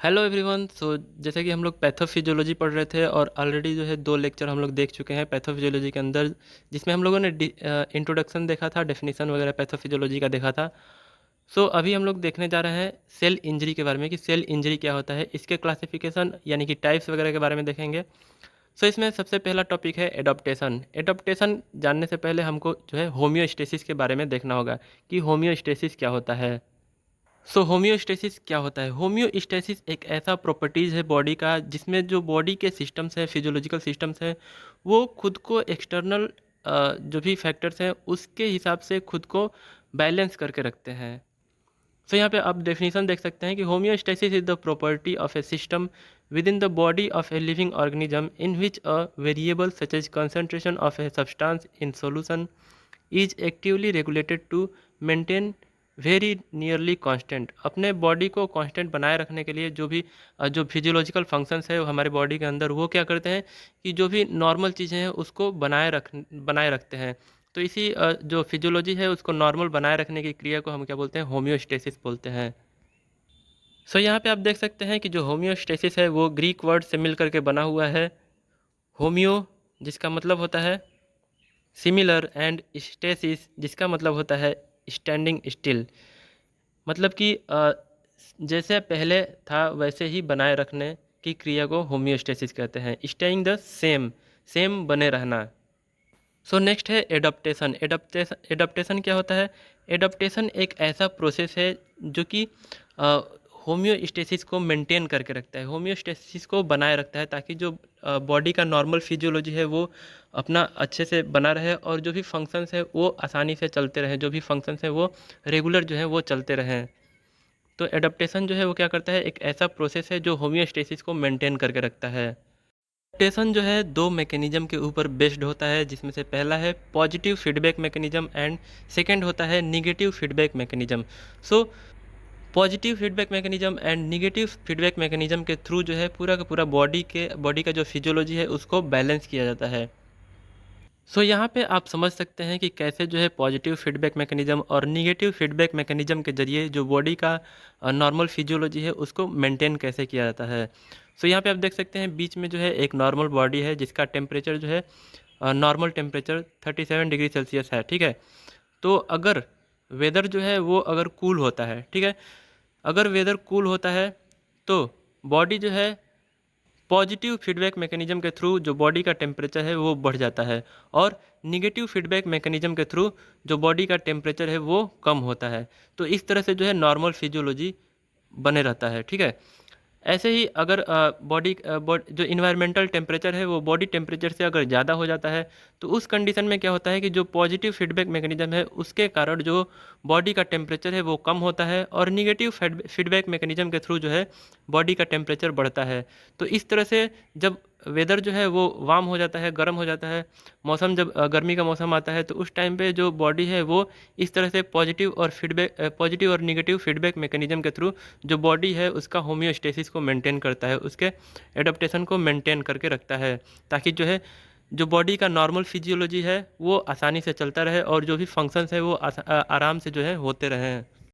Hello everyone. जैसे कि हम लोग पैथोफिजियोलॉजी पढ़ रहे थे और ऑलरेडी जो है 2 लेक्चर हम लोग देख चुके हैं पैथोफिजियोलॉजी के अंदर, जिसमें हम लोगों ने इंट्रोडक्शन देखा था, डेफिनेशन वगैरह पैथोफिजियोलॉजी का देखा था। अभी हम लोग देखने जा रहे हैं सेल इंजरी के बारे में कि सेल इंजरी क्या होता है, इसके क्लासिफिकेशन यानी कि टाइप्स वगैरह के बारे में देखेंगे। इसमें सबसे पहला टॉपिक है एडॉप्टेशन। एडॉप्टेशन जानने से पहले हमको जो है होम्योस्टेसिस के बारे में देखना होगा कि होम्योस्टेसिस क्या होता है। होम्योस्टेसिस क्या होता है? होम्योस्टेसिस एक ऐसा प्रॉपर्टीज़ है बॉडी का जिसमें जो बॉडी के सिस्टम्स हैं, फिजियोलॉजिकल सिस्टम्स हैं, वो खुद को एक्सटर्नल जो भी फैक्टर्स हैं उसके हिसाब से खुद को बैलेंस करके रखते हैं। यहाँ पे आप डेफिनेशन देख सकते हैं कि homeostasis is the property of a system within the body of a living organism in which a variable such as concentration of a substance in solution is actively regulated to maintain very nearly constant. अपने body को constant बनाए रखने के लिए जो physiological functions है हमारे body के अंदर, वो क्या करते हैं कि जो भी नॉर्मल चीज़ें हैं उसको बनाए रखते हैं। तो इसी जो फिजियोलॉजी है उसको नॉर्मल बनाए रखने की क्रिया को हम क्या बोलते हैं? होम्योस्टेसिस बोलते हैं। यहाँ पे आप देख सकते हैं कि जो होम्योस्टेसिस है वो ग्रीक वर्ड से मिल करके बना हुआ है। होम्यो जिसका मतलब होता है सिमिलर, एंड स्टेसिस जिसका मतलब होता है स्टैंडिंग स्टिल। मतलब कि जैसे पहले था वैसे ही बनाए रखने की क्रिया को होम्योस्टेसिस कहते हैं। स्टेइंग द सेम, सेम बने रहना। नेक्स्ट है एडप्टेशन। एडप्टेशन क्या होता है? एडप्टेशन एक ऐसा प्रोसेस है जो कि होम्योस्टेसिस को मेंटेन करके रखता है, होम्योस्टेसिस को बनाए रखता है, ताकि जो बॉडी का नॉर्मल फिजियोलॉजी है वो अपना अच्छे से बना रहे और जो भी फंक्शंस है वो आसानी से चलते रहे, जो भी फंक्शंस है वो रेगुलर जो है वो चलते रहें। तो एडप्टेशन जो है वो क्या करता है? एक ऐसा प्रोसेस है जो होम्योस्टेसिस को मेंटेन करके रखता है। एडप्टेशन जो है 2 मैकेनिज्म के ऊपर बेस्ड होता है, जिसमें से पहला है positive feedback mechanism and second होता है negative feedback mechanism. So positive feedback mechanism and negative feedback mechanism के थ्रू जो है पूरा का पूरा बॉडी का जो फिजियोलॉजी है उसको बैलेंस किया जाता है। यहाँ पे आप समझ सकते हैं कि कैसे जो है पॉजिटिव फीडबैक मैकेनिज्म और निगेटिव फीडबैक मैकेनिज्म के जरिए जो बॉडी का नॉर्मल फिजियोलॉजी है उसको मेंटेन कैसे किया जाता है। यहाँ पे आप देख सकते हैं बीच में जो है एक नॉर्मल बॉडी है जिसका टेम्परेचर जो है नॉर्मल टेम्परेचर 37 डिग्री सेल्सियस है, ठीक है। तो अगर वेदर जो है वो अगर कूल होता है, ठीक है, अगर वेदर कूल होता है तो बॉडी जो है पॉजिटिव फीडबैक मैकेनिज्म के थ्रू जो बॉडी का टेम्परेचर है वो बढ़ जाता है, और निगेटिव फीडबैक मैकेनिज्म के थ्रू जो बॉडी का टेम्परेचर है वो कम होता है। तो इस तरह से जो है नॉर्मल फिजियोलॉजी बने रहता है, ठीक है। ऐसे ही अगर जो इन्वायरमेंटल टेम्परेचर है वो बॉडी टेम्परेचर से अगर ज़्यादा हो जाता है तो उस कंडीशन में क्या होता है कि जो पॉजिटिव फीडबैक मैकेनिज्म है उसके कारण जो बॉडी का टेम्परेचर है वो कम होता है, और निगेटिव फीडबैक मैकेनिज्म के थ्रू जो है बॉडी का टेम्परेचर बढ़ता है। तो इस तरह से जब वेदर जो है वो वार्म हो जाता है, गर्म हो जाता है, मौसम जब गर्मी का मौसम आता है तो उस टाइम पे जो बॉडी है वो इस तरह से पॉजिटिव और निगेटिव फीडबैक मैकेनिज्म के थ्रू जो बॉडी है उसका होम्योस्टेसिस को मेंटेन करता है, उसके एडाप्टेशन को मेंटेन करके रखता है, ताकि जो है जो बॉडी का नॉर्मल फिजियोलॉजी है वो आसानी से चलता रहे और जो भी फंक्शंस है वो आराम से जो है होते रहें।